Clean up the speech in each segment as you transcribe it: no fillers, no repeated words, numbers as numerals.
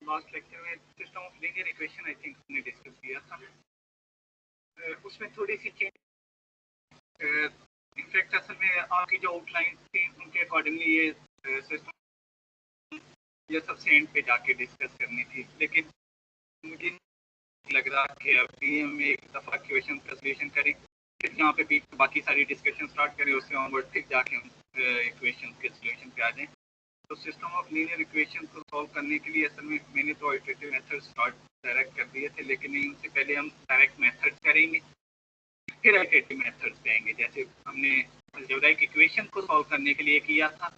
Last lecture में system of linear equation I think हमने discuss किया था। उसमें थोड़ी सी चेंज, इनफैक्ट असल में आपकी जो आउटलाइन थी उनके अकॉर्डिंगली ये सिस्टम ये सबसे एंड पे जाके डिस्कस करनी थी, लेकिन मुझे लग रहा कि अभी हम एक दफ़ा क्वेश्चन का सोल्यूशन करें, फिर यहाँ पे भी बाकी सारी डिस्कशन स्टार्ट करें, उससे ऑनवर्ड फिर जाके हम इक्वेशन के सोल्यूशन पे आ जाएं। तो सिस्टम ऑफ लीनियर इक्वेशन को सॉल्व करने के लिए असल में मैंने तो इटरेटिव मेथड स्टार्ट डायरेक्ट कर दिए थे, लेकिन उनसे पहले हम डायरेक्ट मेथड करेंगे, फिर इटरेटिव मेथड्स पे आएंगे। जैसे हमने अलजेब्राइक इक्वेशन को सॉल्व करने के लिए किया था,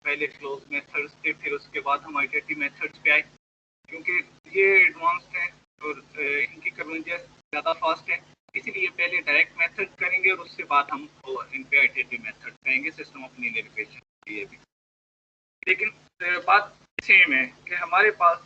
पहले क्लोज मेथड्स थे, फिर उसके बाद हम इटरेटिव मेथड्स पे आए। क्योंकि ये एडवांस्ड है और इनकी कन्वर्जेंस ज़्यादा फास्ट है, इसीलिए पहले डायरेक्ट मेथड करेंगे और उसके बाद हम इन पे इटरेटिव मेथड करेंगे सिस्टम ऑफ लीनियर इक्वेशन के लिए भी। लेकिन बात सेम है कि हमारे पास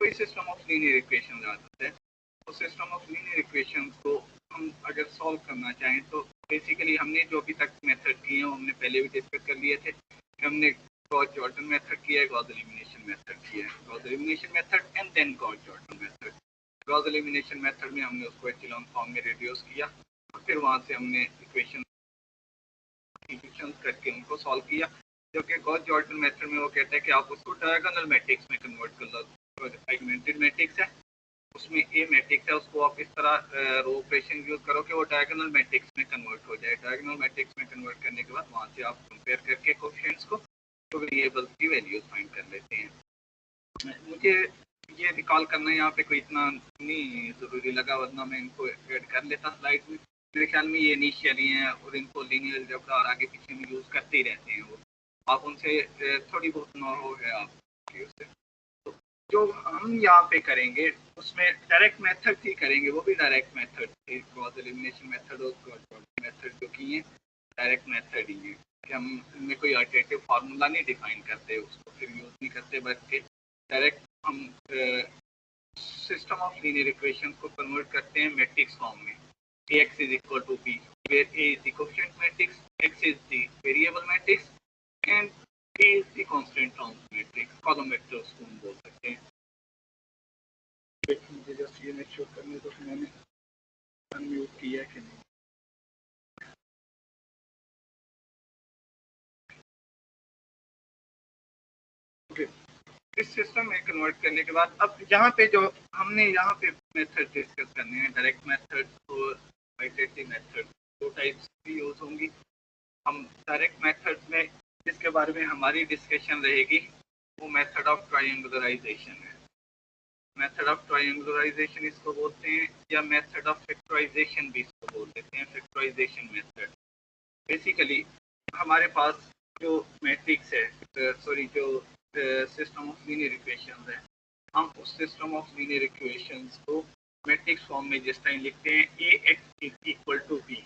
कोई सिस्टम ऑफ लीनियर इक्वेशन आता है, तो सिस्टम ऑफ लीनियर इक्वेशन को हम अगर सॉल्व करना चाहें तो बेसिकली हमने जो अभी तक मेथड किए हैं हमने पहले भी डिस्कस कर लिए थे कि हमने गॉस जॉर्डन मेथड किया है, गॉस एलिमिनेशन मेथड किया है, Gauss elimination method and then Gauss Jordan method. Gauss elimination method में हमने उसको एचेलॉन फॉर्म में रिड्यूस किया और फिर वहाँ से हमने इक्वेशन करके उनको सॉल्व किया। जबकि गॉस जॉर्डन मेथड में वो कहता है कि आप उसको डायगोनल मैट्रिक्स में कन्वर्ट कर लो। सेगमेंटेड मैट्रिक्स है, उसमें ए मैट्रिक्स है, उसको आप इस तरह रो ऑपरेशन यूज करो कि वो डायगोनल मैट्रिक्स में कन्वर्ट हो जाए। डायगोनल मैट्रिक्स में कन्वर्ट करने के बाद वहाँ से आप कंपेयर करके कोएफिशिएंट्स को तो वेरिएबल्स की वैल्यूज फाइंड कर लेते हैं। मुझे ये रिकॉल करना यहाँ पे कोई इतना नहीं ज़रूरी लगा, वरना मैं इनको ऐड कर लेता स्लाइड में। मेरे ख्याल में ये इनिशियली हैं और इनको लीनियर अलजेब्रा और आगे पीछे में यूज़ करते ही रहते हैं वो, आप उनसे थोड़ी बहुत नॉ हो गया आपके उससे। तो जो हम यहाँ पे करेंगे उसमें डायरेक्ट मेथड ही करेंगे, वो भी डायरेक्ट मेथड थे, गॉस एलिमिनेशन मेथड और गॉस जॉर्डन मेथड जो की हैं डायरेक्ट मेथड ही है कि हम इनमें कोई अल्टरनेटिव फार्मूला नहीं डिफाइन करते, उसको फिर यूज़ नहीं करते, बल्कि डायरेक्ट हम सिस्टम ऑफ लीनियर इक्वेशन को कन्वर्ट करते हैं मैट्रिक्स फॉर्म में। Ax is equal to B, where A is the coefficient matrix, X is the variable matrix, and A is the constant term matrix, column vector उसको हम बोल सकते हैं। मुझे जस्ट ये मेक श्योर करने दो कि मैंने अनम्यूट किया कि नहीं। ओके, इस सिस्टम में कन्वर्ट करने के बाद अब यहाँ पे जो हमने यहाँ पे मेथड डिस्कस करने हैं, डायरेक्ट मेथड और इटरेटिव मेथड, दो टाइप्स की यूज होंगी। हम डायरेक्ट मेथड में जिसके बारे में हमारी डिस्कशन रहेगी वो मेथड ऑफ ट्रायंगुलराइजेशन है। मेथड ऑफ ट्रायंगुलराइजेशन इसको बोलते हैं, या मेथड ऑफ फैक्टराइजेशन भी इसको बोल देते हैं, फैक्टराइजेशन मेथड। बेसिकली हमारे पास जो मैट्रिक्स है, सॉरी जो सिस्टम ऑफ लीनियर इक्वेशंस है, हम उस सिस्टम ऑफ लीनियर इक्वेशंस को मैट्रिक्स फॉर्म में जिस टाइम लिखते हैं Ax is equal to B।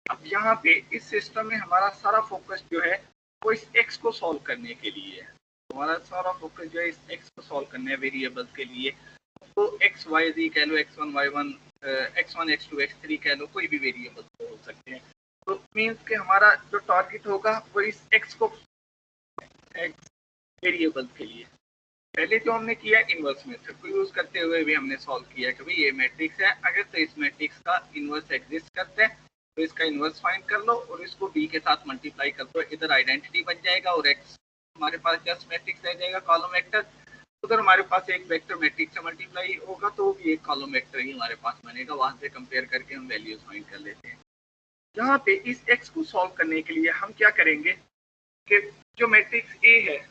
अब यहाँ पे इस सिस्टम में हमारा सारा फोकस जो है वो इस x को सॉल्व करने के लिए है। हमारा सारा फोकस जो है इस x को सॉल्व करने है वेरिएबल्स के लिए, तो x y z कह लो, x1 y1 x1 x2 x3 कह लो, कोई भी वेरिएबल हो सकते हैं। तो मीन्स कि हमारा जो टारगेट होगा वो इस x को वेरिएबल के लिए। पहले जो हमने किया इनवर्स मेथड को यूज करते हुए भी हमने सॉल्व किया कि भाई ये मैट्रिक्स है, अगर तो इस मैट्रिक्स का इनवर्स एग्जिस्ट करता है तो इसका इनवर्स फाइंड कर लो और इसको b के साथ मल्टीप्लाई कर दो, इधर आइडेंटिटी बन जाएगा और x हमारे पास जस्ट मैट्रिक्स रह जाएगा कॉलम वेक्टर। उधर हमारे पास एक वेक्टर मैट्रिक्स से मल्टीप्लाई होगा तो भी एक कॉलम वेक्टर ही हमारे पास बनेगा, वहां से कंपेयर करके हम वैल्यूज फाइंड कर लेते हैं। यहाँ पे इस x को सॉल्व करने के लिए हम क्या करेंगे कि जो मैट्रिक्स A है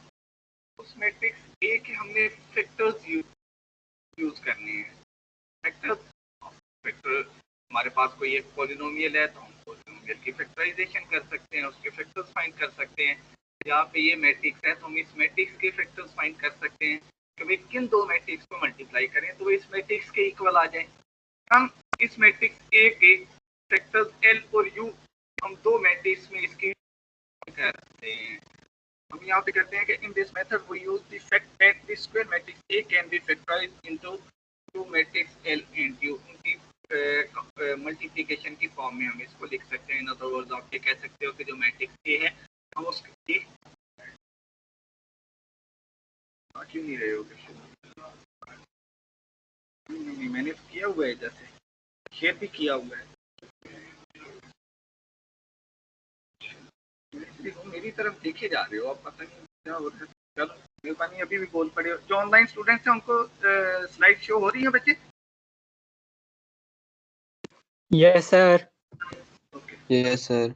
उस मैट्रिक्स A के हमने फैक्टर्स यूज करने हैं। फैक्टर हमारे पास कोई एक पॉलिनोमियल है तो हम पॉलिनोमियल की फैक्टराइजेशन कर सकते हैं, उसके फैक्टर्स फाइंड कर सकते हैं। यहाँ पे ये मैट्रिक्स है तो हम इस मैट्रिक्स के फैक्टर्स फाइंड कर सकते हैं कि भाई किन दो मैट्रिक्स को मल्टीप्लाई करें तो इस मैट्रिक्स के इक्वल आ जाए। हम इस मैट्रिक्स A के फैक्टर्स L और U हम दो मैट्रिक्स में इसकी करते हैं। हम यहाँ पे करते हैं कि in this method we use the fact that the square matrix A can be factorized into two matrix L and U। उनकी मल्टीप्लिकेशन की फॉर्म में हम इसको लिख सकते हैं। इन अदर वर्ड्स आप ये कह सकते हो कि जो मैट्रिक्स A है हम उसकी क्यों नहीं रहे हो नहीं, मैंने तो किया हुआ है, जैसे शेयर भी किया हुआ है। मेरी तरफ देखे जा रहे हो आप, पता नहीं क्या हो रहा है। चलो मेहरबानी, अभी भी बोल पड़े हो। जो ऑनलाइन स्टूडेंट्स हैं उनको स्लाइड शो हो रही है बच्चे? Yes sir. Okay, yes sir.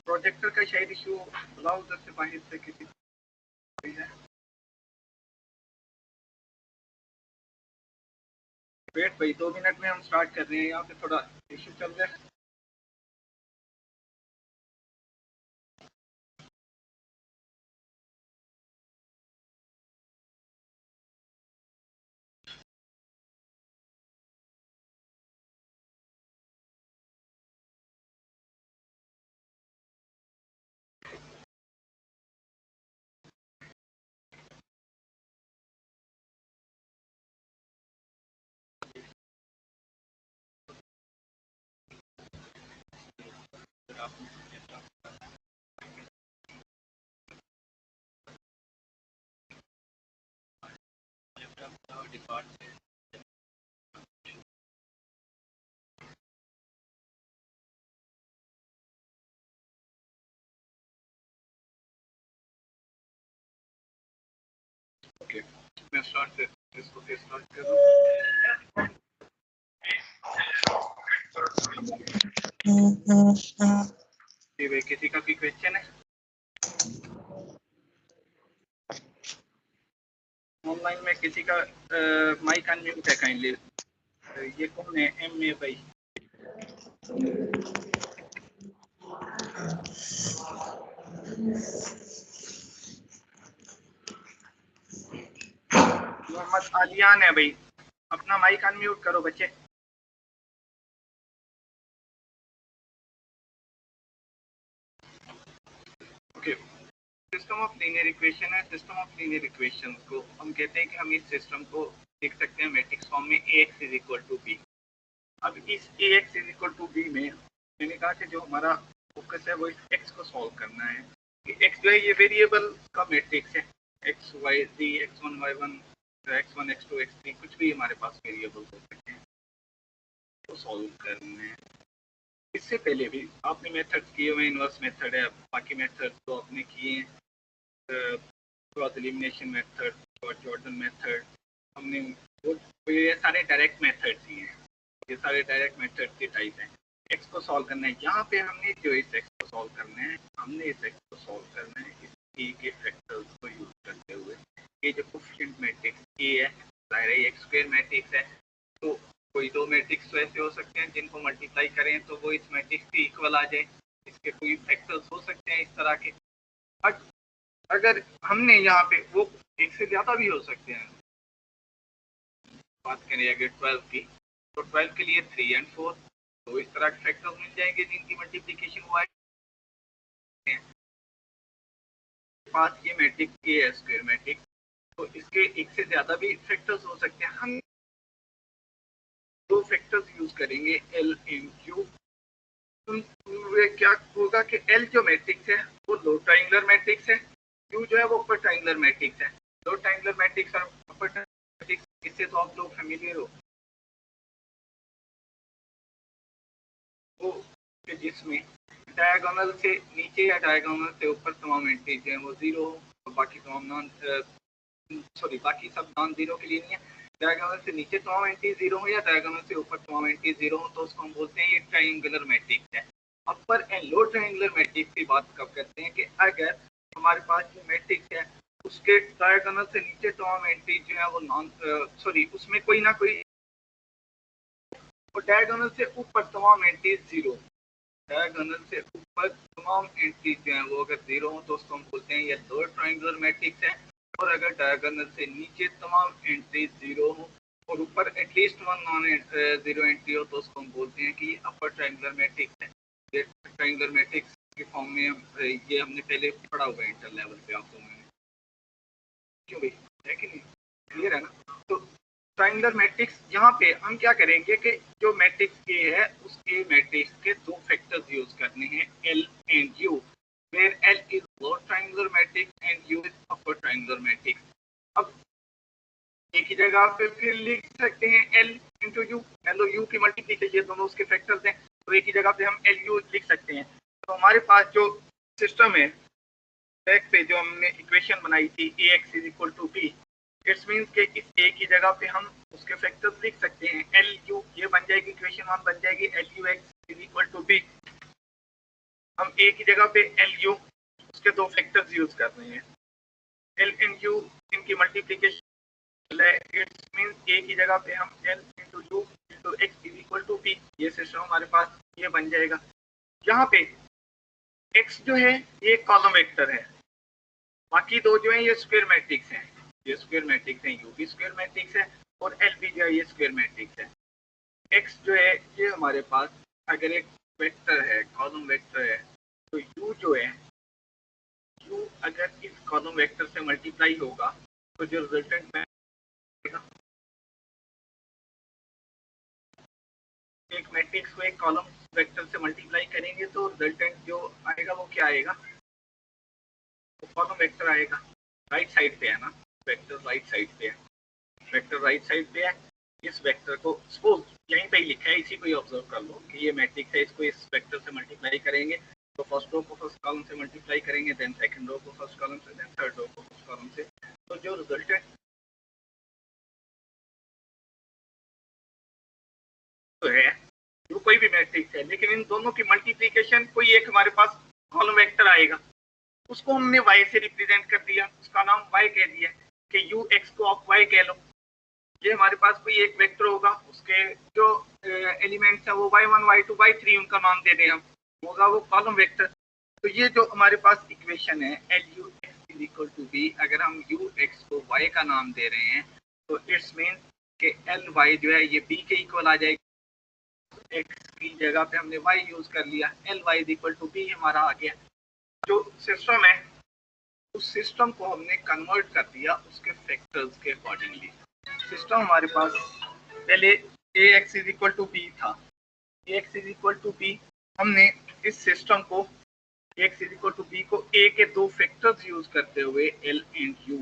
Projector का शायद इशू, बुलाओ उधर से बाहर से किसी है। वेट भाई, 2 मिनट में हम स्टार्ट कर रहे हैं। यहाँ पे थोड़ा इशू चल रहा है। ओके, मैं स्टार्ट कर, इसको फिर स्टार्ट कर दूं। जी भाई, किसी का भी क्वेश्चन है? ऑनलाइन में किसी का माइक अनम्यूट है काइंडली। ये कौन है? एम ए भाई। मोहम्मद आलियान है भाई, अपना माइक अनम्यूट करो बच्चे। Okay, system of linear equation है। सिस्टम ऑफ लीनियर इक्वेशन को हम कहते हैं कि हम इस सिस्टम को लिख सकते हैं मैट्रिक्स फॉर्म में ax is equal to B. अब इस ax is equal to B में मैंने कहा कि जो हमारा फोकस है वो इस x को सॉल्व करना है। x जो है ये वेरिएबल का मैट्रिक्स है, x y z x1 y1 x1 x2 x3 कुछ भी हमारे पास वेरिएबल हो सकते हैं, तो सॉल्व करना है। इससे पहले भी आपने मेथड्स किए हुए, इनवर्स मेथड है, बाकी मेथड तो आपने किए हैं, क्रॉस एलिमिनेशन मेथड और जॉर्डन मेथड हमने वो ये सारे डायरेक्ट मेथड्स ही हैं। ये सारे डायरेक्ट मेथड के टाइप हैं। एक्स को सॉल्व करना है, यहाँ पे हमने जो इस एक्स को सॉल्व करना है, हमने इस एक्स को सॉल्व करना है इस ए के फैक्टर्स को यूज करते हुए। ये जो कोफिशिएंट मैट्रिक्स ए है, जाहिर है एक्स स्क्वायर मैट्रिक्स है, तो कोई दो मैट्रिक्स तो ऐसे हो सकते हैं जिनको मल्टीप्लाई करें तो वो इस मैट्रिक्स के इक्वल आ जाए। इसके कोई फैक्टर्स हो सकते हैं इस तरह के। बट अगर हमने यहाँ पे वो एक से ज्यादा भी हो सकते हैं, बात करें अगर 12 की, तो 12 के लिए 3 और 4, तो इस तरह के फैक्टर्स मिल जाएंगे जिनकी मल्टीप्लिकेशन हुआ है। पास ये मैट्रिक्स ए है स्क्वायर मैट्रिक्स, तो इसके एक से ज्यादा भी फैक्टर्स हो सकते हैं। हम दो फैक्टर्स यूज करेंगे एल इन क्यू। क्या होगा कि एल जो मैट्रिक्स है वो लो ट्रायंगुलर मैट्रिक्स है, क्यू जो है वो अपर ट्रायंगुलर मैट्रिक्स है। लो ट्रायंगुलर मैट्रिक्स और अपर मैट्रिक्स, इससे तो आप लोग फेमिलियर हो, वो जिसमें डायगोनल से नीचे या डायगोनल से ऊपर तमाम एंट्रीज जो है वो जीरो हो, और बाकी तमाम बाकी सब नॉन जीरो के लिए नहीं है। डायगोनल से नीचे तमाम एंट्रीज जीरो हो या डायगोनल से ऊपर तमाम एंट्रीज जीरो हो, तो उसको हम बोलते हैं ये ट्रायंगुलर मैट्रिक्स है। अपर एंड लो ट्रायंगुलर मैट्रिक्स की बात कब करते हैं कि अगर हमारे पास जो मैट्रिक्स है उसके डायगोनल से नीचे तमाम एंट्रीज जो है वो उसमें कोई ना कोई, और डायगोनल से ऊपर तमाम एंट्रीज जीरो, डायगोनल से ऊपर तमाम एंट्रीज जो हैं वो अगर जीरो हो तो उसको हम बोलते हैं ये लोअर ट्रायंगुलर मैट्रिक्स है। और अगर डायगोनल से नीचे तमाम एंट्रीज जीरो हो और ऊपर at least one non zero entry हो तो उसको हम बोलते हैं कि ये अपर ट्रायंगुलर मैट्रिक्स है। ये ट्रायंगुलर मैट्रिक्स के फॉर्म में ये हमने पहले पढ़ा हुआ है इंटर लेवल पे आप लोगों ने, क्यों भाई, है कि नहीं? क्लियर है ना? तो ट्रायंगुलर मैट्रिक्स यहाँ पे हम क्या करेंगे कि जो मैट्रिक्स ए है उस ए मैट्रिक्स के दो फैक्टर्स यूज करने हैं, L and U, where L is lower triangular matrix and U is upper triangular matrix. अब एक ही जगह जगह पे फिर लिख सकते हैं एल इंटू यू, एल और यू की मल्टीप्लीकेशन, ये दोनों उसके फैक्टर्स हैं, तो एक ही जगह पे हम एल यू लिख सकते हैं। तो हमारे पास जो सिस्टम है बैक पे जो हमने इक्वेशन बनाई थी A X is equal to B, it's means के इस ए की जगह पे हम उसके फैक्टर्स लिख सकते हैं एल यू, ये बन जाएगी इक्वेशन 1 बन जाएगी L U X is equal to B. हम ए की जगह पे एल यू उसके दो फैक्टर्स यूज कर रहे हैं, एल एंड यू इनकी मल्टीप्लीकेशन है, इट्स मीन्स ए की जगह पे हम L into U into X is equal to B, ये सिस्टम हमारे पास ये बन जाएगा। यहाँ पे एक्स जो है ये कॉलम वेक्टर है, बाकी दो जो है ये स्क्वायर मैट्रिक्स हैं, ये स्क्वायर मैट्रिक्स हैं, यू भी स्क्वायर मैट्रिक्स है और एल भी जो है ये स्क्वायर मैट्रिक्स है। एक्स जो है ये हमारे पास अगर एक वेक्टर है, कॉलम वेक्टर है, तो यू जो है यू अगर इस कॉलम वेक्टर से मल्टीप्लाई होगा तो जो रिजल्टेंट एक मैट्रिक्स को एक कॉलम वेक्टर से मल्टीप्लाई करेंगे तो रिजल्टेंट जो आएगा वो क्या आएगा, तो कॉलम वेक्टर आएगा। राइट साइड पे है ना, वेक्टर राइट साइड पे है, वेक्टर राइट साइड पे है। इस वेक्टर को सपोज यहीं पे ही लिखा है, इसी को ही ऑब्जर्व कर लो कि ये मैट्रिक्स है, इसको इस वेक्टर से मल्टीप्लाई करेंगे तो फर्स्ट रो को फर्स्ट कॉलम से मल्टीप्लाई करेंगे, देन सेकंड रो को फर्स्ट कॉलम से, देन थर्ड रो को फर्स्ट कॉलम से, तो जो रिजल्टेंट तो है जो कोई भी मैट्रिक्स है, लेकिन इन दोनों की मल्टीप्लीकेशन कोई एक हमारे पास कॉलम वेक्टर आएगा, उसको हमने y से रिप्रेजेंट कर दिया, उसका नाम y कह दिया कि यू एक्स को आप y कह लो। ये हमारे पास कोई एक वेक्टर होगा, उसके जो एलिमेंट्स है वो y1 y2 y3 उनका नाम दे दें हम, होगा वो कॉलम वेक्टर। तो ये जो हमारे पास इक्वेशन है L U X is equal to B, अगर हम यू एक्स को y का नाम दे रहे हैं तो इट्स मीन कि एल वाई जो है ये बी के इक्वल आ जाएगी, एक्स की जगह पे हमने y यूज कर लिया, L Y is equal to B हमारा आ गया। जो सिस्टम है उस सिस्टम को हमने कन्वर्ट कर दिया उसके फैक्टर्स के अकॉर्डिंगली। सिस्टम हमारे पास पहले A X is equal to B था, A X is equal to B, हमने इस सिस्टम को X is equal to B को ए के दो फैक्टर्स यूज करते हुए एल एंड यू,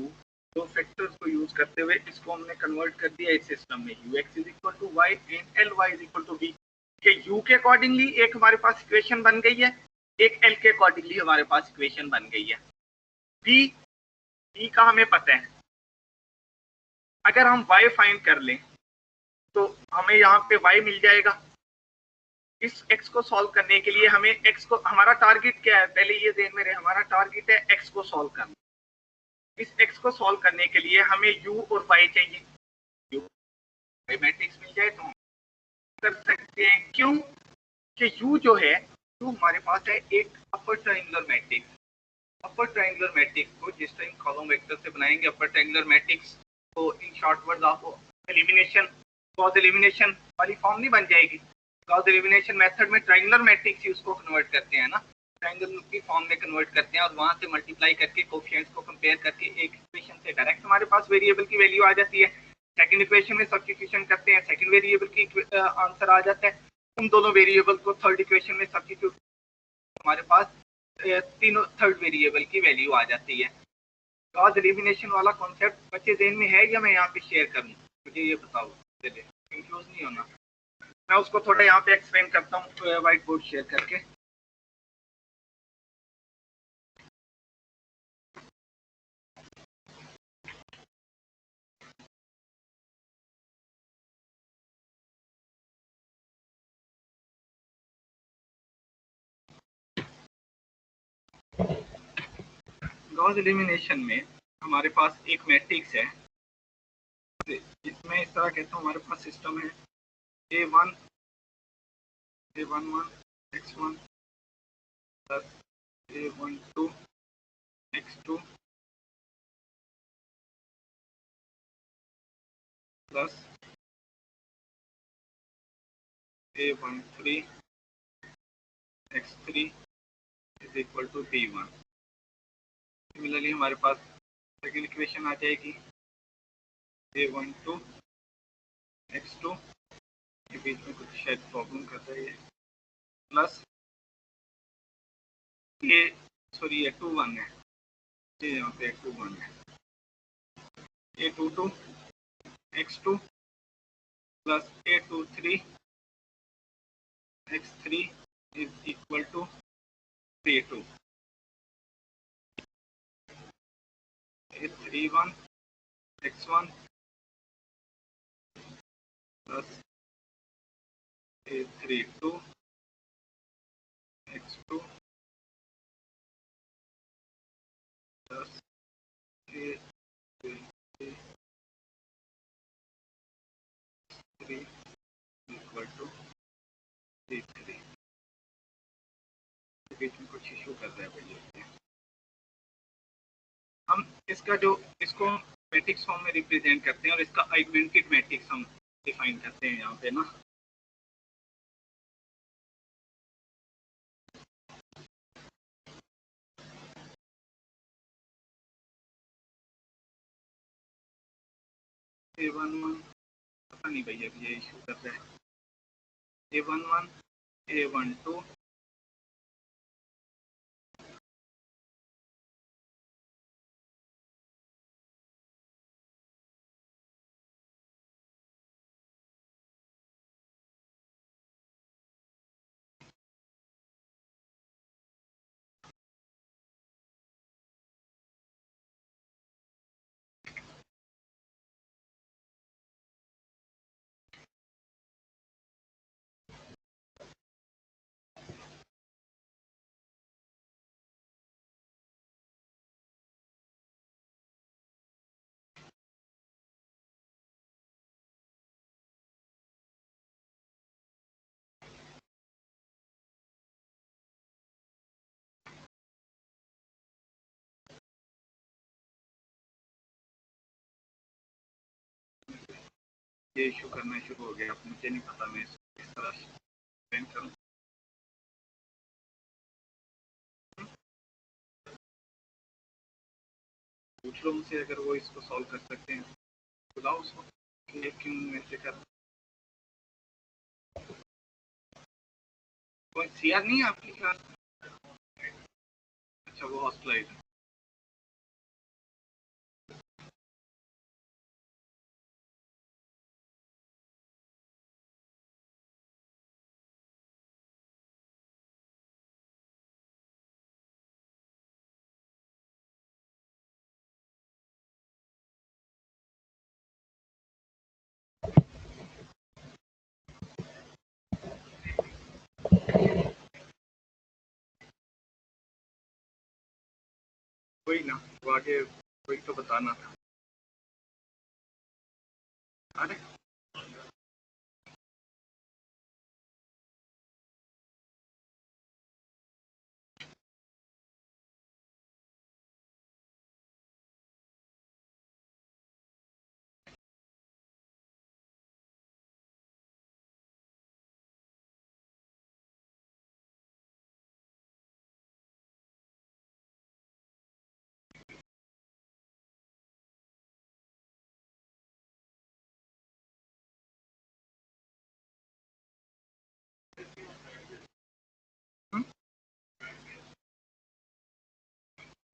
दो फैक्टर्स को यूज करते हुए इसको हमने कन्वर्ट कर दिया इस सिस्टम में, U X is equal to Y and L Y is equal to B, के यू के अकॉर्डिंगली एक हमारे पास इक्वेशन बन गई है, एक एल के अकॉर्डिंगली हमारे पास इक्वेशन बन गई है। बी का हमें पता है, अगर हम y फाइंड कर लें तो हमें यहाँ पे y मिल जाएगा। इस x को सॉल्व करने के लिए हमें x को, हमारा टारगेट क्या है पहले ये ध्यान में रहे, हमारा टारगेट है x को सॉल्व करना। इस x को सॉल्व करने के लिए हमें u और y चाहिए, u y मैट्रिक्स मिल जाए तो हम कर सकते हैं। क्यों कि u जो है u हमारे पास है एक अपर ट्रायंगुलर मैट्रिक्स, अपर ट्रायंगुलर मैट्रिक्स को जिस टाइम कॉलम वेक्टर से बनाएंगे अपर ट्रायंगुलर मैट्रिक्स को, इन शॉर्ट वर्ड आपको एलिमिनेशन, गॉस एलिमिनेशन वाली फॉर्म नहीं बन जाएगी। गॉस एलिमिनेशन मेथड में ट्रायंगुलर मैट्रिक्स ही उसको कन्वर्ट करते हैं ना, ट्रायंगल की फॉर्म में कन्वर्ट करते हैं और वहां से मल्टीप्लाई करके कोफिशिएंट्स को कंपेयर करके एक इक्वेशन से डायरेक्ट हमारे पास वेरिएबल की वैल्यू आ जाती है। सेकंड इक्वेशन में सब्स्टिट्यूशन करते हैं, सेकंड वेरिएबल की आंसर आ जाता है। उन दोनों वेरिएबल को थर्ड इक्वेशन में सब्स्टिट्यूट हमारे पास तीनों थर्ड वेरिएबल की वैल्यू आ जाती है। गॉस एलिमिनेशन वाला कॉन्सेप्ट बच्चे ज़हन में है या मैं यहाँ पे शेयर करूँ, मुझे ये बताओ, कंफ्यूज नहीं होना। मैं उसको थोड़ा यहाँ पे एक्सप्लेन करता हूँ व्हाइट बोर्ड शेयर करके। गॉस एलिमिनेशन में हमारे पास एक मैट्रिक्स है, जिसमें इस तरह कहता हूँ हमारे पास सिस्टम है A1 A11 X1 plus A12 X2 plus A13 X3 is equal to B1। Similarly हमारे पास सेकेंड इक्वेशन आ जाएगी A12 X2, के बीच में कुछ शायद प्रॉब्लम कर रही है, प्लस ये सॉरी A21 है, ये यहाँ पे A21 है, A22 x2 plus a23 x3 is equal to c2 a31 x1 plus a32 x2 plus a33 equal to c3। बीच में कुछ इशू कर रहा है भैया। हम इसका जो इसको मैट्रिक्स फॉर्म में रिप्रेजेंट करते हैं और इसका ऑगमेंटेड मैट्रिक्स हम डिफाइन करते हैं यहाँ पे ना। A11 पता नहीं भैया ये इशू कर रहा है। A11 A12 ये इशू करना शुरू हो गया। अब मुझे नहीं पता मैं इस तरह एक्सप्लेन करूँ। पूछ लो मुझसे अगर वो इसको सॉल्व कर सकते हैं, बुलाओ उसको कि क्यों ऐसे कर। कोई सीआर नहीं है आपकी क्लास? अच्छा वो हॉस्टलाइज है। कोई ना, वो आगे कोई तो बताना था। अरे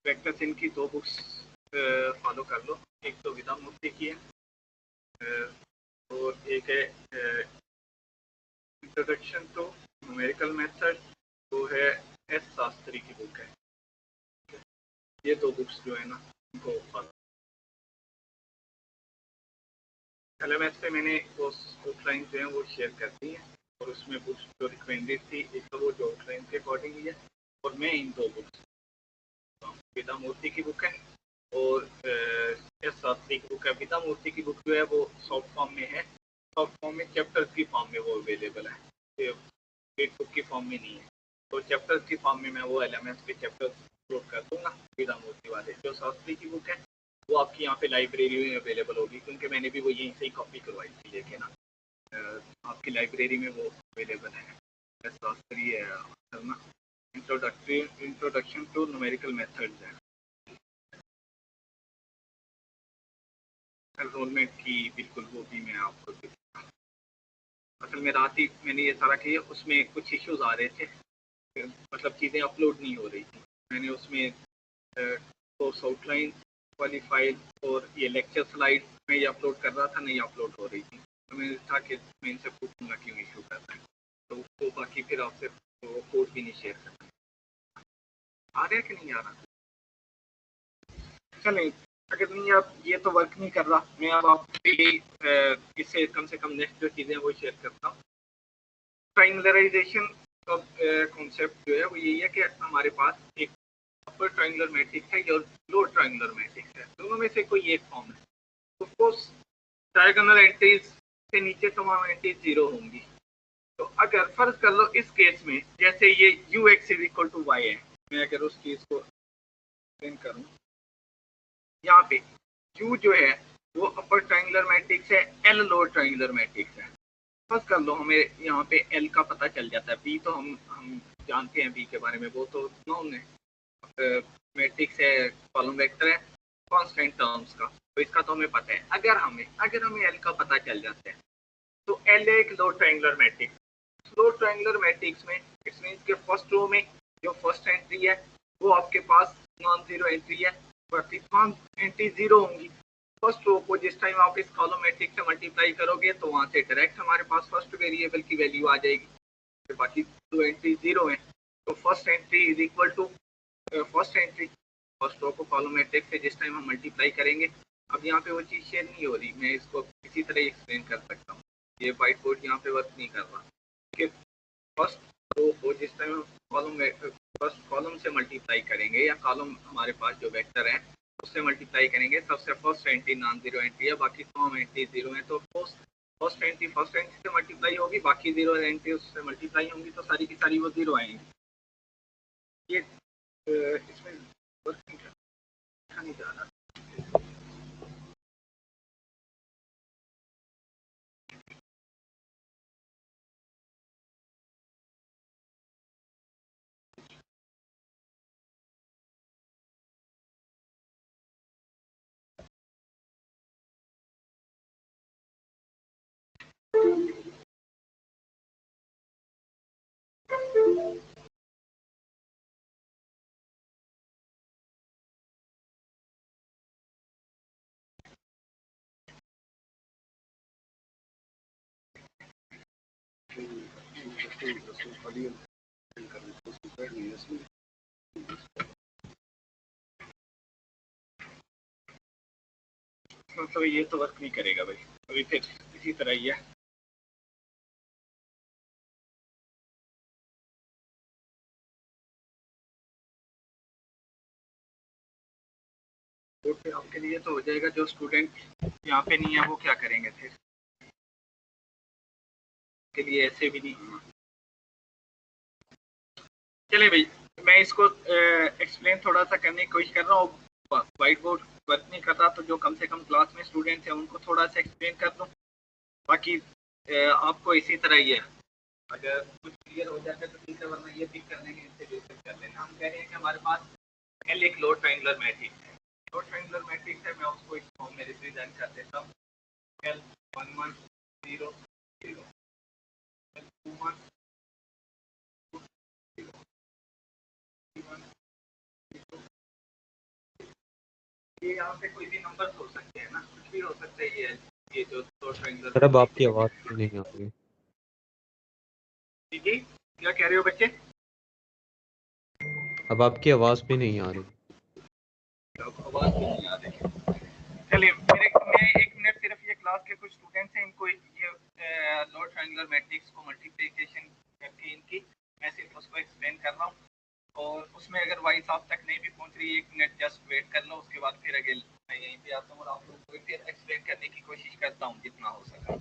वेक्टर इनकी दो बुक्स फॉलो कर लो। एक तो विदा मूर्ति की है और एक है इंट्रोडक्शन टू न्यूमेरिकल मेथड, वो है एस शास्त्री की बुक है। ये दो बुक्स जो है ना उनको फॉलो। LMS पे मैंने वो आउटलाइन जो है वो शेयर कर दी है और उसमें बुक्स जो रिकमेंडेड थी एक तो वो जो आउटलाइन के अकॉर्डिंग है और मैं इन दो बुक्स विदा मूर्ति की बुक है और एस शास्त्री की बुक है। विदा मूर्ति की बुक जो है वो सॉफ्ट फॉर्म में है, सॉफ्ट फॉर्म में चैप्टर्स की फॉर्म में वो अवेलेबल है, पेड बुक की फॉर्म में नहीं है। तो चैप्टर्स की फॉर्म में मैं वो LMS के चैप्टर्स अपलोड कर दूंगा विदा मूर्ति वाले। जो शास्त्री की बुक है वो आपकी यहाँ पे लाइब्रेरी में अवेलेबल होगी, क्योंकि मैंने भी वो यहीं से ही कॉपी करवाई थी, लेकिन आपकी लाइब्रेरी में वो अवेलेबल है। शास्त्री है ना, इंट्रोडक्शन टू न्यूमेरिकल मेथड्स है। एनरोलमेंट की बिल्कुल वो भी मैं आपको दूंगा। असल में रात ही मैंने ये सारा किया, उसमें कुछ इश्यूज आ रहे थे, मतलब चीज़ें अपलोड नहीं हो रही थी। मैंने उसमें कोर्स आउटलाइन वाली फाइल और ये लेक्चर स्लाइड मैं ये अपलोड कर रहा था, नहीं अपलोड हो रही थी, तो मैंने था कि मैं इनसे पूछूंगा क्यों इशू करता है, तो वो बाकी फिर आपसे वो कोड भी नहीं शेयर करता। आ रहा है कि नहीं आ रहा? चलें, अगर नहीं आप ये तो वर्क नहीं कर रहा, मैं अब आपसे इससे कम से कम नेक्स्ट जो चीज़ें वो शेयर करता हूँ। ट्रायंगुलराइजेशन का कॉन्सेप्ट जो है वो यही है कि हमारे पास एक अपर ट्रायंगुलर मैट्रिक्स है और लोअर ट्रायंगुलर मैट्रिक्स है, दोनों में से कोई एक फॉर्म है। तो सपोज डायगोनल एंट्रीज से नीचे तमाम एंट्रीज 0 होंगी। तो अगर फर्ज कर लो इस केस में जैसे ये ux is equal to Y है, मैं अगर उस चीज को एक्सप्लेन करूं, यहाँ पे u जो है वो अपर ट्रायंगुलर मैट्रिक्स है, l लोअर ट्रायंगुलर मैट्रिक्स है। फर्ज कर लो हमें यहाँ पे l का पता चल जाता है, b तो हम जानते हैं b के बारे में, वो तो नोन है, मैट्रिक्स है, कॉलम वेक्टर है कांस्टेंट टर्म्स का, तो इसका तो हमें पता है। अगर हमें l का पता चल जाता है तो l एक लो ट्रायंगुलर मैट्रिक्स, लो ट्रायंगुलर मैट्रिक्स में इट्स मींस के फर्स्ट रो में जो फर्स्ट एंट्री है वो आपके पास नॉन जीरो एंट्री है, बाकी तमाम एंट्री 0 होंगी। फर्स्ट रो को जिस टाइम आप इस कॉलम मैट्रिक्स से मल्टीप्लाई करोगे तो वहां से डायरेक्ट हमारे पास फर्स्ट वेरिएबल की वैल्यू आ जाएगी, तो बाकी दो एंट्री 0 है, तो first entry is equal to first entry. First row को कॉलम मैट्रिक्स से जिस टाइम हम मल्टीप्लाई करेंगे, अब यहाँ पे वो चीज़ शेयर नहीं हो रही, मैं इसको इसी तरह एक्सप्लेन कर सकता हूँ, ये व्हाइट बोर्ड यहाँ पे वर्क नहीं कर रहा कि फर्स्ट रो को जिस टाइम हम फर्स्ट कॉलम से मल्टीप्लाई करेंगे या कॉलम हमारे पास जो वेक्टर है उससे मल्टीप्लाई करेंगे, सबसे first entry non zero entry है, बाकी तमाम एंट्री 0 है, तो फर्स्ट एंट्री से मल्टीप्लाई होगी, बाकी 0 एंट्री उससे मल्टीप्लाई होंगी, तो सारी की सारी वो 0 आएंगी। ये इसमें वर्क नहीं जा रहा। मतलब ये तो वर्क नहीं करेगा भाई, अभी फिर इसी तरह ही है। तो फिर आपके लिए तो हो जाएगा, जो स्टूडेंट यहाँ पे नहीं है वो क्या करेंगे फिर, के लिए ऐसे भी नहीं होना। चले भाई, मैं इसको एक्सप्लेन थोड़ा सा करने की कोशिश कर रहा हूँ, व्हाइट बोर्ड वर्क नहीं कर रहा तो जो कम से कम क्लास में स्टूडेंट्स हैं उनको थोड़ा सा एक्सप्लेन कर दूँ, बाकी आपको इसी तरह ही है, अगर कुछ क्लियर हो जाता है तो ठीक है, वरना ये पिक करने के इससे डिस्कस कर लेना। हम कह रहे हैं कि हमारे पास एल एक लो ट्रायंगुलर मैट्रिक्स है, लो ट्रायंगुलर मैट्रिक्स है, मैं उसको इस फॉर्म में रिप्रेजेंट कर देता हूँ, एल 1 1 0 0, एल 2 1 0 1 0। ये यहाँ पे कोई भी नंबर हो सकते हैं ना, कुछ भी हो सकता है, ये जो लो ट्रायंगुलर सर अब आपकी मैट्रिक्स आवाज़ है। नहीं आ रही। जी क्या कह रहे हो बच्चे? अब आपकी आवाज़ भी नहीं आ रही। आवाज भी नहीं आ रही। चलिए मैं 1 मिनट सिर्फ ये क्लास के कुछ स्टूडेंट्स हैं, इनको ये लो ट्रायंगुलर मैट्रिक्स को मल्टीप्लिकेशन करके इनकी मैं सिर्फ उसको एक्सप्लेन कर रहा हूँ, और उसमें अगर वॉइस आप तक नहीं भी पहुँच रही, 1 मिनट जस्ट वेट कर लो, उसके बाद फिर अगेन मैं यहीं पे आता हूँ और आप लोगों को फिर एक्सप्लेन करने की कोशिश करता हूँ जितना हो सका।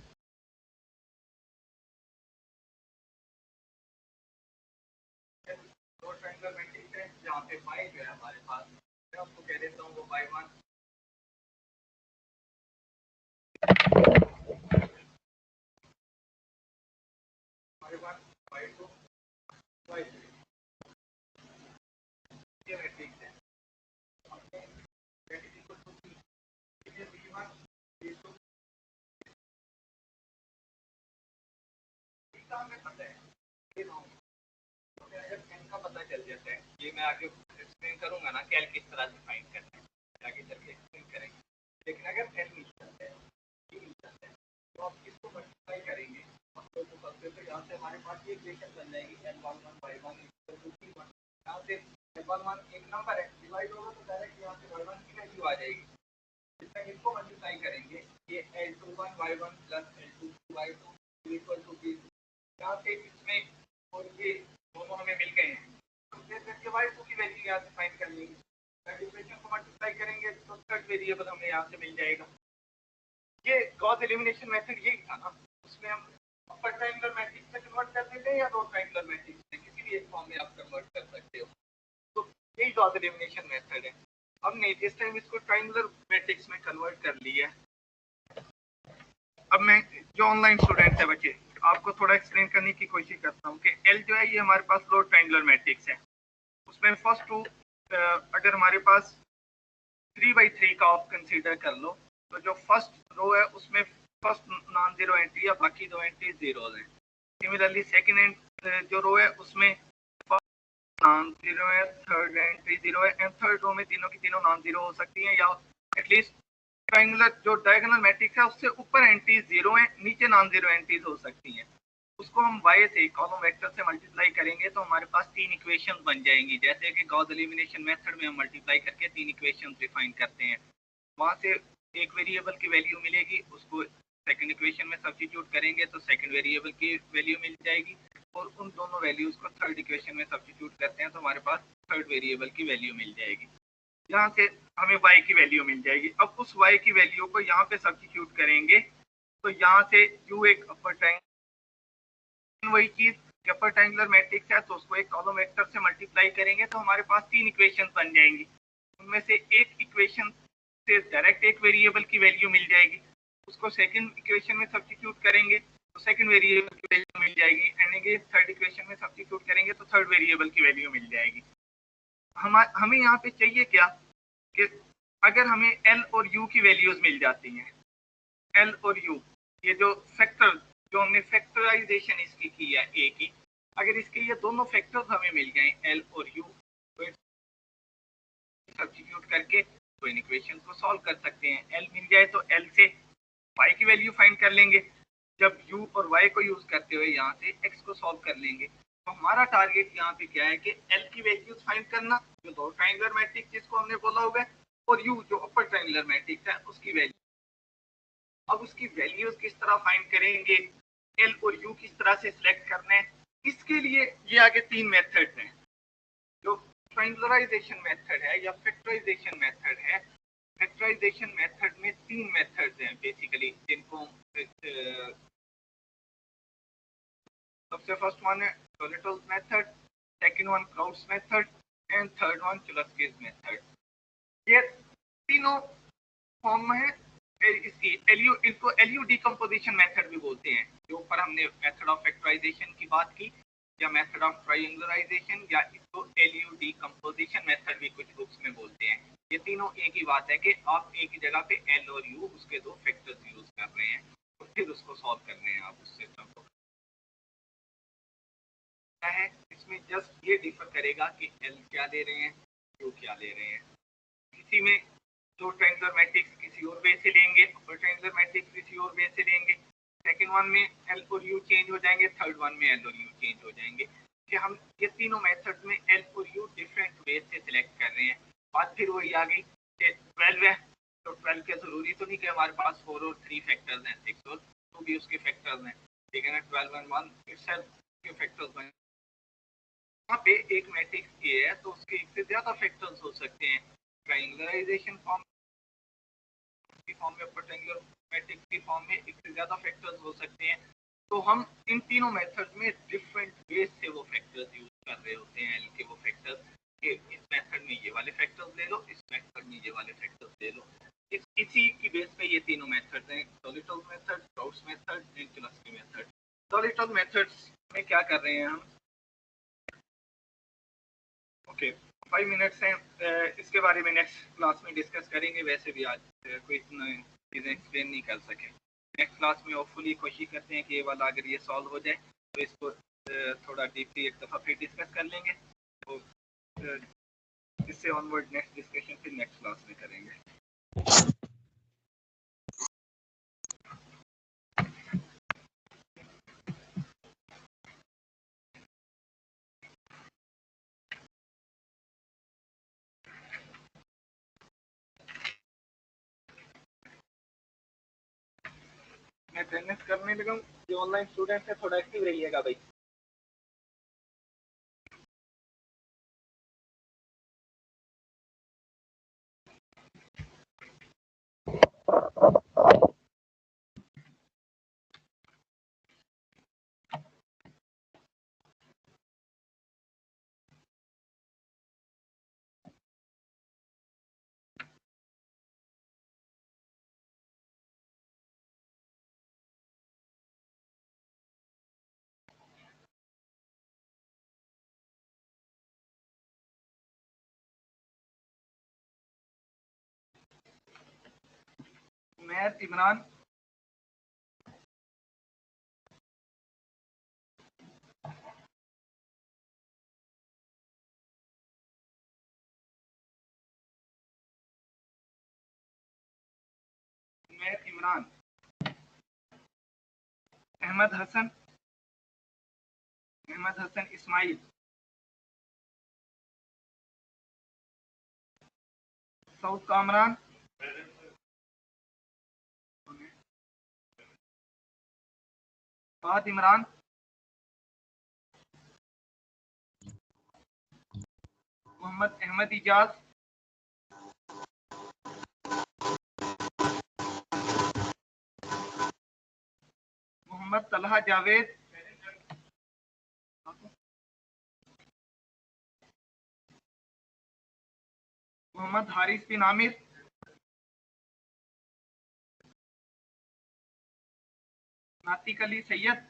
लो ट्रायंगुलर मैट्रिक्स है जहाँ पे फाई जो है हमारे पास, मैं आपको कह देता हूँ वो फाई 1 फाई 1 फाई 2 फाई 3, ये मैट्रिक्स है। पता चल जाता है, ये मैं आगे एक्सप्लेन करूंगा ना कैल किस तरह से फाइंड करना है, आगे चल के एक्सप्लेन करेंगे, लेकिन अगर एल नहीं चलता है तो यहाँ से हमारे पास ये इक्वेशन बन जाएगी L11Y1 यहाँ से L11 एक नंबर है, डिवाइड होगा तो डायरेक्ट यहाँ से Y1 की वैल्यू आ जाएगी। इसमें इसको मल्टीप्लाई करेंगे, ये L21Y1 plus L22Y2 equal to B। यहाँ से इसमें और ये दोनों हमें मिल गए हैं, तो Y2 की वैल्यू यहाँ से फाइंड कर लेंगे। इक्वेशन को मल्टीप्लाई करेंगे तो थर्ड वेरिएबल हमें यहाँ से मिल जाएगा। ये गॉस एलिमिनेशन मेथड यही था ना, उसमें हम अपर ट्रायंगुलर मैट्रिक्स में कन्वर्ट कर देते हैं या लोअर ट्रायंगुलर मैट्रिक्स में, किसी भी एक फॉर्म में आप कन्वर्ट कर सकते हो। तो यही गॉस एलिमिनेशन मेथड है। हमने इस टाइम इसको ट्रायंगुलर मैट्रिक्स में कन्वर्ट कर लिया है। अब मैं जो ऑनलाइन स्टूडेंट है बच्चे, आपको थोड़ा एक्सप्लेन करने की कोशिश करता हूँ कि एल जो है ये हमारे पास लोअर ट्रायंगुलर मैट्रिक्स है। उसमें फर्स्ट टू अगर हमारे पास 3/3 का आप कंसीडर कर लो, तो जो फर्स्ट रो है उसमें फर्स्ट नॉन जीरो एंट्री या बाकी दो एंट्री जीरोज हैं। सिमिलरली सेकंड जो रो है उसमें फर्स्ट नॉन जीरो है, थर्ड एंट्री जीरो है, एंड थर्ड रो में तीनों की तीनों नॉन जीरो हो सकती हैं, या एटलीस्ट ट्रायंगुलर जो डायगोनल मैट्रिक्स है उससे ऊपर एंट्रीज जीरो है, नीचे नॉन जीरो एंट्रीज हो सकती हैं। उसको हम y से कॉलम वेक्टर से मल्टीप्लाई करेंगे तो हमारे पास तीन इक्वेशन बन जाएंगी, जैसे कि गॉस एलिमिनेशन मेथड में हम मल्टीप्लाई करके तीन इक्वेशन डिफाइन करते हैं। वहां से एक वेरिएबल की वैल्यू मिलेगी, उसको सेकंड इक्वेशन में सब्स्टिट्यूट करेंगे तो सेकंड वेरिएबल की वैल्यू मिल जाएगी, और उन दोनों वैल्यूज को थर्ड इक्वेशन में सब्स्टिट्यूट करते हैं तो हमारे पास थर्ड वेरिएबल की वैल्यू मिल जाएगी। यहाँ से हमें y की वैल्यू मिल जाएगी। अब उस y की वैल्यू को यहाँ पे सब्स्टिट्यूट करेंगे तो यहाँ से u एक अपर ट्रायंगल, वही चीज अपर ट्रायंगुलर मैट्रिक्स है तो उसको एक कॉलम वेक्टर से मल्टीप्लाई करेंगे तो हमारे पास तीन इक्वेशन बन जाएंगी। उनमें से एक इक्वेशन से डायरेक्ट एक वेरिएबल की वैल्यू मिल जाएगी, उसको सेकंड इक्वेशन में सब्स्टिट्यूट करेंगे तो सेकंड वेरिएबल की वैल्यू मिल जाएगी, एंड थर्ड इक्वेशन में सब्स्टिट्यूट करेंगे तो थर्ड वेरिएबल की वैल्यू मिल जाएगी। हमें यहाँ पे चाहिए क्या कि अगर हमें L और U की वैल्यूज मिल जाती हैं, L और U ये जो फैक्टर जो हमने फैक्टराइजेशन इसकी की है A की, अगर इसके ये दोनों फैक्टर्स हमें मिल गए L और U तो सब्स्टिट्यूट करके तो इन इक्वेशन को सॉल्व कर सकते हैं। L मिल जाए तो L से y की वैल्यू फाइंड कर लेंगे, जब u और y को यूज करते हुए यहाँ से x को सॉल्व कर लेंगे। तो हमारा टारगेट यहाँ पे क्या है कि L की वैल्यूज फाइंड करना, जो दो ट्रायंगुलर मैट्रिक्स जिसको हमने बोला होगा, और u जो अपर ट्रायंगुलर मैट्रिक्स है उसकी वैल्यू। अब उसकी वैल्यूज किस तरह फाइंड करेंगे, L और u किस तरह से सिलेक्ट करने हैं, इसके लिए ये आगे तीन मेथड्स हैं। जो ट्रायंगुलराइजेशन मेथड है या फैक्टराइजेशन मेथड है, फैक्टराइजेशन मेथड में तीन मेथड्स हैं बेसिकली, जिनको सबसे फर्स्ट वन है Doolittle's method, second one Crout's method, and third one Cholesky's method. ये तीनों फॉर्म है इसकी इसको एलयू डिकम्पोजिशन मेथड भी बोलते हैं। जो ऊपर हमने मेथड ऑफ फैक्टराइजेशन की बात की, या मेथड ऑफ ट्रायंगुलराइजेशन, या इसको एलयू डिकम्पोजिशन मेथड भी कुछ बुक्स में बोलते हैं। ये तीनों एक ही बात है कि आप एक ही जगह पे एल और यू उसके दो फैक्टर्स यूज कर रहे हैं और फिर उसको सॉल्व करने हैं आप उस सिस्टम को। है इसमें जस्ट ये डिफर करेगा कि एल क्या ले रहे हैं, यू क्या ले रहे हैं। किसी में दो ट्रायंगुलर मैट्रिक्स किसी और वे से लेंगे, अपर ट्रायंगुलर मैट्रिक्स किसी और वे से लेंगे, सेकंड वन में एल और यू चेंज हो जाएंगे, थर्ड वन में एल और यू चेंज हो जाएंगे। कि हम ये तीनों मेथड में एल और यू डिफरेंट वे से सिलेक्ट कर रहे हैं। बात फिर वही आ गई कि 12 है तो 12 के जरूरी तो नहीं कि हमारे पास 4 और 3 फैक्टर्स हैं, 6 और 2 भी उसके फैक्टर्स हैं, लेकिन 12 और 1 इटसेल्फ के फैक्टर्स बने। यहाँ पे एक मैट्रिक्स ए है तो उसके एक से ज्यादा फैक्टर्स हो सकते हैं। ट्रायंगुलराइजेशन फॉर्म में, अपर ट्रायंगुलर मैट्रिक्स की फॉर्म में एक से ज्यादा फैक्टर्स हो सकते हैं। तो हम इन तीनों मेथड में डिफरेंट वेज से वो फैक्टर्स यूज कर रहे होते हैं। एल के वो फैक्टर्स इस मेथड में ये वाले फैक्टर्स ले लो, इस मेथड में ये वाले फैक्टर्स ले लो। इसी की बेस पे ये तीनों मेथड हैं, Doolittle method, Crout's method and Cholesky method. Doolittle methods में क्या कर रहे हैं हम, ओके 5 मिनट्स हैं, इसके बारे में नेक्स्ट क्लास में डिस्कस करेंगे। वैसे भी आज कोई इतना चीज़ें एक्सप्लेन नहीं कर सके। नेक्स्ट क्लास में होपफुली कोशिश करते हैं कि ये वाला अगर ये सॉल्व हो जाए तो इसको थोड़ा डीपली एक दफ़ा फिर डिस्कस कर लेंगे। तो इससे ऑनवर्ड नेक्स्ट डिस्कशन फिर नेक्स्ट क्लास में करेंगे। बताने लगा हूँ, जो ऑनलाइन स्टूडेंट है थोड़ा एक्टिव रहिएगा भाई। Umair Imran, Umair Imran, Ahmad Hasan, Ahmad Hasan Ismail, Saud Kamran, Fahad Imran, Mohammad Ahmad Ijaz, Mohammad Talha Javed, Mohammad Haris bin Amir, Natiq Ali Syed,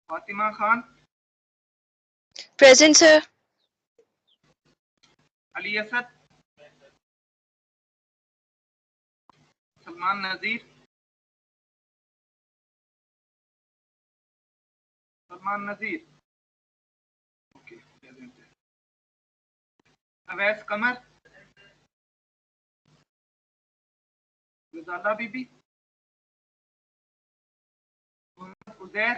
Fatima Khan, Present, sir. Ali Asad, Salman Nazir, Salman Nazir, okay, Awais Qamar, Ghazala Bibi, Mohammad Uzair,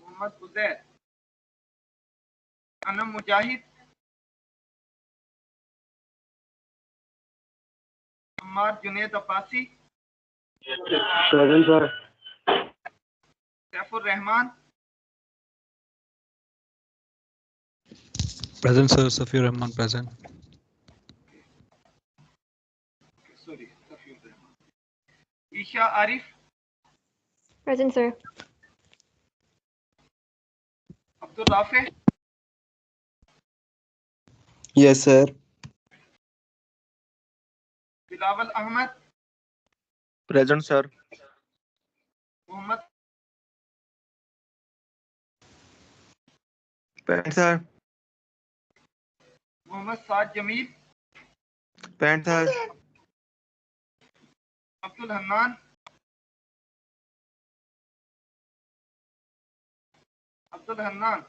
Mohammad Uzair, Anam Mujahid, Ammar Junaid Abbasi, Present, sir. Saifur Rehman, Present, sir. Safir Rahman, present. Sorry Safir Rahman, Isha Arif, Present, sir. Abdul Rafay, Yes, sir. Bilawal Ahmad, Present, sir. Mohammad Present, sir. Mohammad Saad Jamil, Present, sir. Abdul Hannan, Abdul Hannan,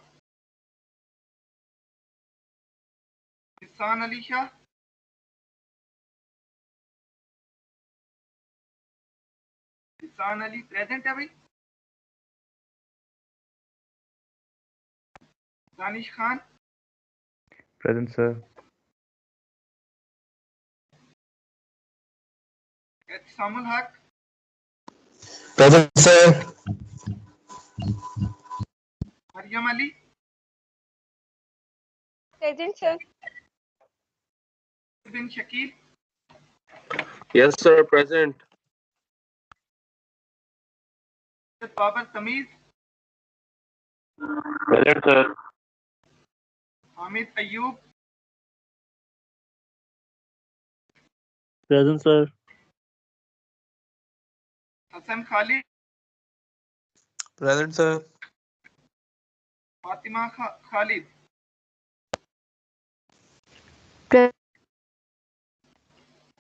Ihsan Ali Shah, Ihsan Ali present है भाई। Danish Khan, Present, sir. एहसामुल हक, Present, sir. Maryam Ali, Present, sir. बिन Shakeel, Yes, sir. Present. Babar Tamiz, Present, sir. Hamid Ayub, Present, sir. Hasan Khalid, Present, sir. Fatima Khalid,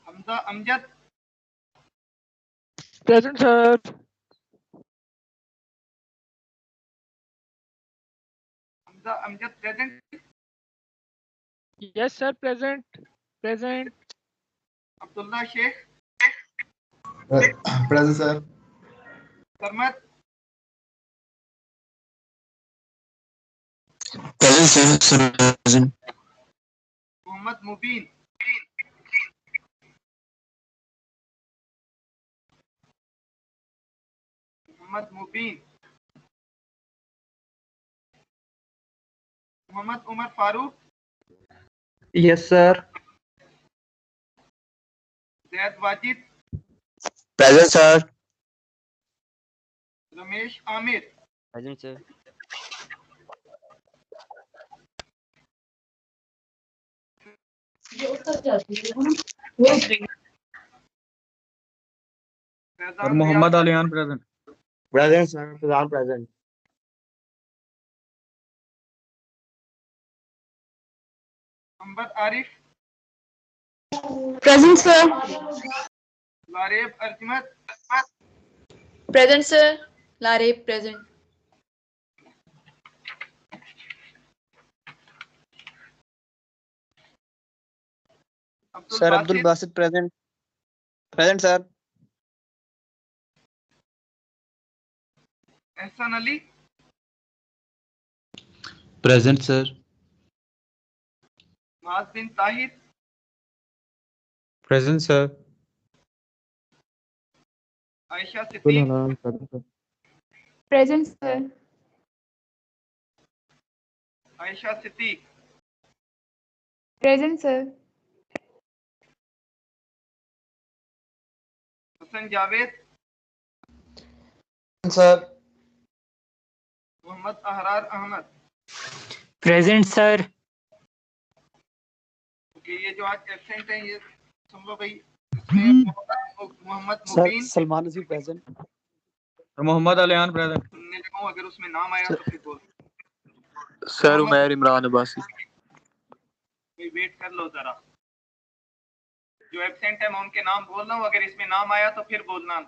Hamza Amjad, Present, sir. Hamza Amjad present, Yes, sir. Present. Present. Abdullah Shaikh, Present, sir. Sarmad, Present, sir. Present. Mohammad Mubeen, Mohammad Mubeen, Mohammad Umar Farooq, Yes, sir. Zaid Wajid, Present, sir. Ramesh Amir, Present, sir. Faizan Mohammad Riaz, Aliyan present. Present, sir. Fazan present. Amber Arif, Present, sir. Laraib Arjmat, Present, sir. Larep present. Abdul Abdul Basit, Basit present. Present, sir. Ehsan Ali, Present, sir. Maaz bin Tahir, Present, sir. Ayesha Siddique, Present, sir. Ayesha Siddique, Present, sir. Hasan Javed, Sir. Mohammad Ahrar Ahmad. Present sir. Okay, ये जो आज absent है ये सुन लो भाई। इसमें मोहम्मद मुबीन, सलमान नजीर present. Mohammad अलियान present. सुनने लगा हूं, अगर उसमें नाम आया तो फिर बोल। Sir, Umair Imran Abbasi. भाई वेट कर लो जरा, जो एब्सेंट है मैं उनके नाम बोल रहा हूँ, अगर इसमें नाम आया तो फिर बोलना।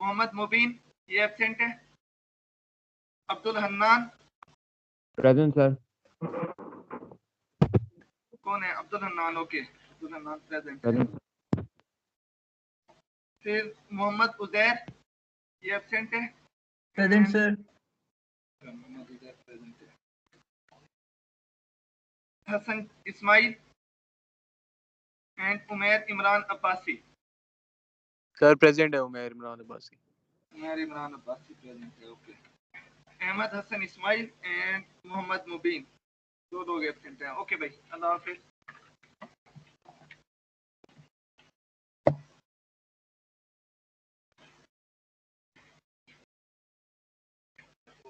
मोहम्मद मुबीन ये एब्सेंट है। Abdul Hannan Present, sir. कौन है? Abdul Hannan, okay Abdul Hannan present. Present. फिर मोहम्मद उजैर ये एब्सेंट है। Present sir. Mohammad Uzair present है। Hasan Ismail and Umair Imran Abbasi. Sir, present है Umair Imran Abbasi. Umair Imran Abbasi present है, ओके। अहमद हसन इस्माइल एंड मोहम्मद मुबीन दो लोग एब्सेंट हैं। ओके भाई, अल्लाह हाफिज।